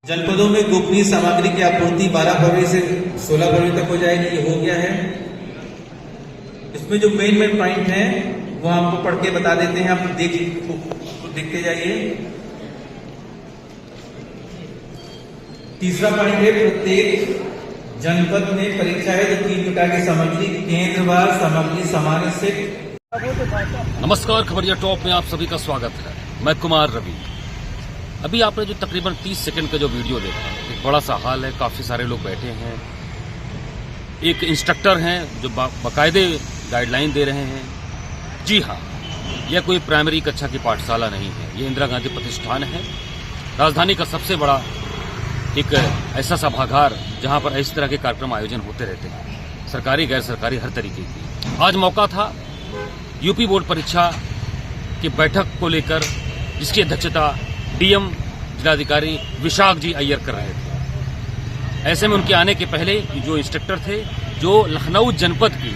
जनपदों में गोपनीय सामग्री की आपूर्ति 12 फरवरी से 16 फरवरी तक हो जाएगी। ये हो गया है। इसमें जो मेन पॉइंट है वो आपको पढ़ के बता देते हैं, आप देखते जाइए। तीसरा पॉइंट है, प्रत्येक जनपद में परीक्षा है तो 3 प्रकार की सामग्री, केंद्रवार सामग्री सामान्य से। नमस्कार, खबरिया टॉप में आप सभी का स्वागत है। मैं कुमार रवि। अभी आपने जो तकरीबन 30 सेकंड का जो वीडियो देखा, एक बड़ा सा हाल है, काफी सारे लोग बैठे हैं। एक इंस्ट्रक्टर हैं जो बाकायदे गाइडलाइन दे रहे हैं। जी हाँ, यह कोई प्राइमरी कक्षा की पाठशाला नहीं है, ये इंदिरा गांधी प्रतिष्ठान है, राजधानी का सबसे बड़ा एक ऐसा सभागार जहां पर इस तरह के कार्यक्रम आयोजन होते रहते हैं, सरकारी गैर सरकारी हर तरीके की। आज मौका था यूपी बोर्ड परीक्षा की बैठक को लेकर, जिसकी अध्यक्षता डीएम जिलाधिकारी विशाख जी अय्यर कर रहे थे। ऐसे में उनके आने के पहले जो इंस्ट्रक्टर थे, जो लखनऊ जनपद की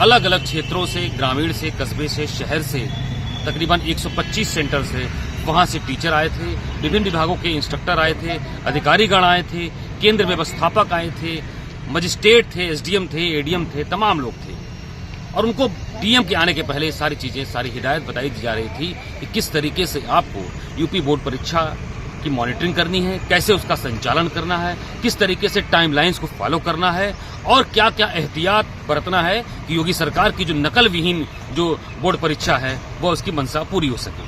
अलग अलग क्षेत्रों से, ग्रामीण से, कस्बे से, शहर से, तकरीबन 125 सेंटर से, वहां से टीचर आए थे, विभिन्न विभागों के इंस्ट्रक्टर आए थे, अधिकारीगण आए थे, केंद्र व्यवस्थापक आए थे, मजिस्ट्रेट थे, एसडीएम थे, एडीएम थे, तमाम लोग थे। और उनको डीएम के आने के पहले सारी चीजें, सारी हिदायत बताई जा रही थी कि किस तरीके से आपको यूपी बोर्ड परीक्षा की मॉनिटरिंग करनी है, कैसे उसका संचालन करना है, किस तरीके से टाइमलाइंस को फॉलो करना है और क्या क्या एहतियात बरतना है कि योगी सरकार की जो नकल विहीन जो बोर्ड परीक्षा है वो उसकी मंशा पूरी हो सके।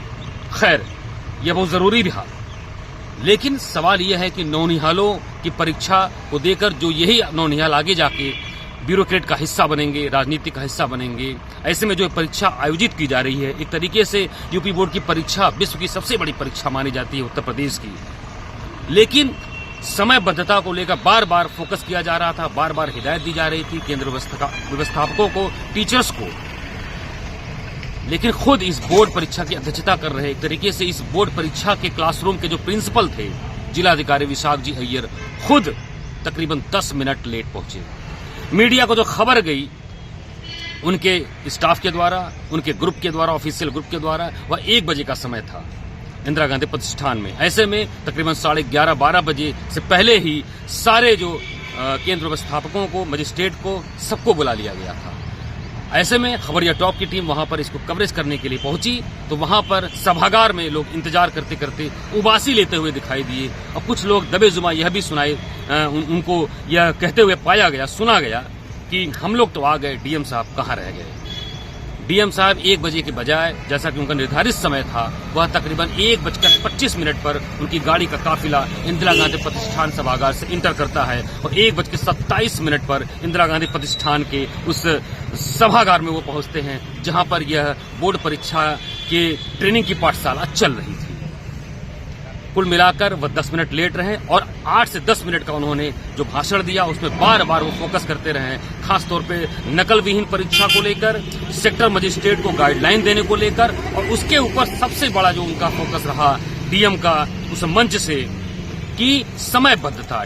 खैर, यह बहुत जरूरी भी था, लेकिन सवाल यह है कि नौनिहालों की परीक्षा को देकर जो यही नौनिहाल आगे जाके ब्यूरोक्रेट का हिस्सा बनेंगे, राजनीति का हिस्सा बनेंगे, ऐसे में जो परीक्षा आयोजित की जा रही है, एक तरीके से यूपी बोर्ड की परीक्षा विश्व की सबसे बड़ी परीक्षा मानी जाती है, उत्तर प्रदेश की। लेकिन समयबद्धता को लेकर बार बार फोकस किया जा रहा था, बार बार हिदायत दी जा रही थी केंद्र व्यवस्थापकों को, टीचर्स को। लेकिन खुद इस बोर्ड परीक्षा की अध्यक्षता कर रहे, एक तरीके से इस बोर्ड परीक्षा के क्लासरूम के जो प्रिंसिपल थे, जिलाधिकारी विशाख जी अय्यर, खुद तकरीबन 10 मिनट लेट पहुंचे। मीडिया को जो खबर गई उनके स्टाफ के द्वारा, उनके ग्रुप के द्वारा, ऑफिशियल ग्रुप के द्वारा, वह 1 बजे का समय था इंदिरा गांधी प्रतिष्ठान में। ऐसे में तकरीबन 11:30-12 बजे से पहले ही सारे जो केंद्र व्यवस्थापकों को, मजिस्ट्रेट को, सबको बुला लिया गया था। ऐसे में खबरिया टॉप की टीम वहां पर इसको कवरेज करने के लिए पहुंची तो वहां पर सभागार में लोग इंतजार करते करते उबासी लेते हुए दिखाई दिए और कुछ लोग दबे जुमा यह भी सुनाए, उनको यह कहते हुए पाया गया, सुना गया कि हम लोग तो आ गए, डीएम साहब कहाँ रह गए। डीएम साहब 1 बजे के बजाय, जैसा कि उनका निर्धारित समय था, वह तकरीबन 1:25 पर उनकी गाड़ी का काफिला इंदिरा गांधी प्रतिष्ठान सभागार से इंटर करता है और 1:27 पर इंदिरा गांधी प्रतिष्ठान के उस सभागार में वो पहुंचते हैं जहां पर यह बोर्ड परीक्षा के ट्रेनिंग की पाठशाला चल रही थी। कुल मिलाकर वह 10 मिनट लेट रहे और 8 से 10 मिनट का उन्होंने जो भाषण दिया उसमें बार बार वो फोकस करते रहे, खासतौर पे नकल विहीन परीक्षा को लेकर, सेक्टर मजिस्ट्रेट को गाइडलाइन देने को लेकर, और उसके ऊपर सबसे बड़ा जो उनका फोकस रहा डीएम का उस मंच से कि समयबद्धता,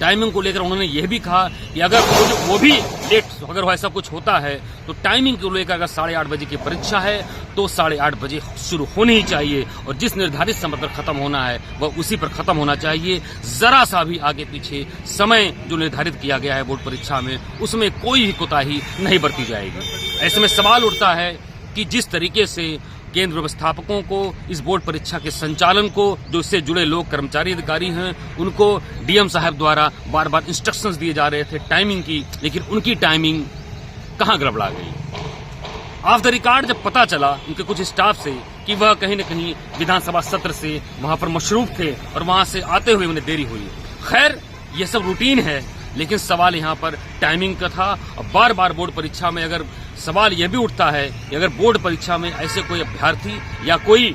टाइमिंग को लेकर उन्होंने यह भी कहा कि अगर वो भी लेट, अगर ऐसा कुछ होता है तो टाइमिंग को लेकर, अगर 8:30 बजे की परीक्षा है तो 8:30 बजे शुरू होनी ही चाहिए और जिस निर्धारित समय पर खत्म होना है वह उसी पर खत्म होना चाहिए। जरा सा भी आगे पीछे समय जो निर्धारित किया गया है बोर्ड परीक्षा में, उसमें कोई भी कोताही नहीं बरती जाएगी। ऐसे में सवाल उठता है कि जिस तरीके से केंद्र व्यवस्थापकों को, इस बोर्ड परीक्षा के संचालन को, जो इससे जुड़े लोग, कर्मचारी, अधिकारी हैं, उनको डीएम साहब द्वारा बार बार इंस्ट्रक्शंस दिए जा रहे थे टाइमिंग की, लेकिन उनकी टाइमिंग कहां गड़बड़ा गई। ऑफ द रिकॉर्ड जब पता चला उनके कुछ स्टाफ से कि वह कहीं न कहीं विधानसभा सत्र से वहां पर मशरूफ थे और वहां से आते हुए उन्हें देरी हुई। खैर, यह सब रूटीन है, लेकिन सवाल यहाँ पर टाइमिंग का था। और बार बार बोर्ड परीक्षा में अगर सवाल यह भी उठता है कि अगर बोर्ड परीक्षा में ऐसे कोई अभ्यर्थी या कोई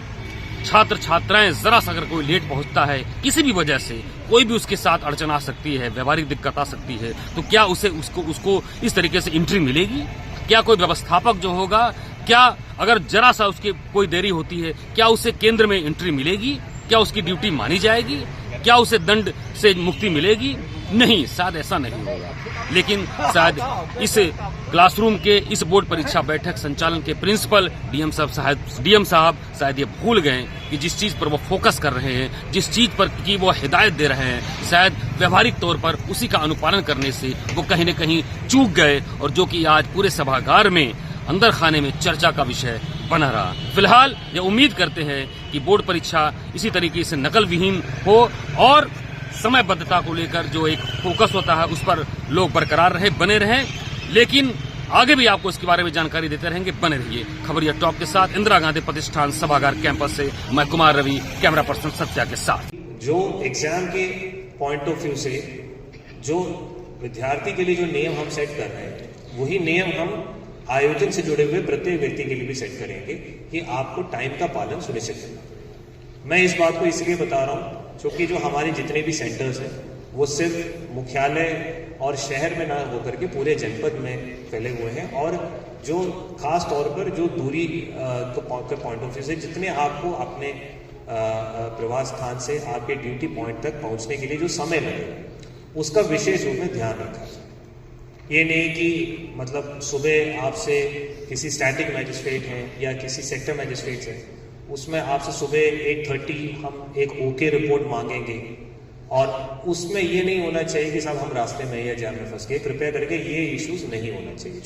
छात्र छात्राएं जरा सा अगर कोई लेट पहुंचता है, किसी भी वजह से कोई भी उसके साथ अड़चन आ सकती है, व्यवहारिक दिक्कत आ सकती है, तो क्या उसको इस तरीके से एंट्री मिलेगी? क्या कोई व्यवस्थापक जो होगा, क्या अगर जरा सा उसकी कोई देरी होती है, क्या उसे केंद्र में एंट्री मिलेगी? क्या उसकी ड्यूटी मानी जाएगी? क्या उसे दंड से मुक्ति मिलेगी? नहीं, शायद ऐसा नहीं होगा, लेकिन शायद इस क्लासरूम के इस बोर्ड परीक्षा बैठक संचालन के प्रिंसिपल डीएम साहब शायद ये भूल गए कि जिस चीज पर वो फोकस कर रहे हैं, जिस चीज पर की वो हिदायत दे रहे हैं, शायद व्यवहारिक तौर पर उसी का अनुपालन करने से वो कहीं न कहीं चूक गए, और जो कि आज पूरे सभागार में अंदर खाने में चर्चा का विषय बना रहा। फिलहाल ये उम्मीद करते हैं कि बोर्ड परीक्षा इसी तरीके से नकल विहीन हो और समयबद्धता को लेकर जो एक फोकस होता है उस पर लोग बरकरार रहे, बने रहें। लेकिन आगे भी आपको इसके बारे में जानकारी देते रहेंगे, बने रहिए खबरिया टॉप के साथ। इंदिरा गांधी प्रतिष्ठान सभागार कैंपस से मैं कुमार रवि, कैमरा पर्सन सत्या के साथ। जो एग्जाम के पॉइंट ऑफ व्यू से जो विद्यार्थी के लिए जो नियम हम सेट कर रहे हैं, वही नियम हम आयोजन से जुड़े हुए प्रत्येक व्यक्ति के लिए भी सेट करेंगे कि आपको टाइम का पालन सुनिश्चित करना। मैं इस बात को इसलिए बता रहा हूं क्योंकि जो हमारे जितने भी सेंटर्स हैं वो सिर्फ मुख्यालय और शहर में ना होकर के पूरे जनपद में फैले हुए हैं, और जो खास तौर पर जो दूरी के पॉइंट ऑफ व्यू से जितने आपको अपने प्रवास स्थान से आपके ड्यूटी पॉइंट तक पहुंचने के लिए जो समय लगेगा उसका विशेष रूप में ध्यान रखा जाए। ये नहीं कि मतलब सुबह आपसे किसी स्टैटिक मैजिस्ट्रेट हैं या किसी सेक्टर मैजिस्ट्रेट हैं, उसमें आपसे सुबह 8:30 हम एक ओके रिपोर्ट मांगेंगे, और उसमें ये नहीं होना चाहिए कि साहब हम रास्ते में या जाम में फंस गए। कृपया करके ये इश्यूज नहीं होना चाहिए।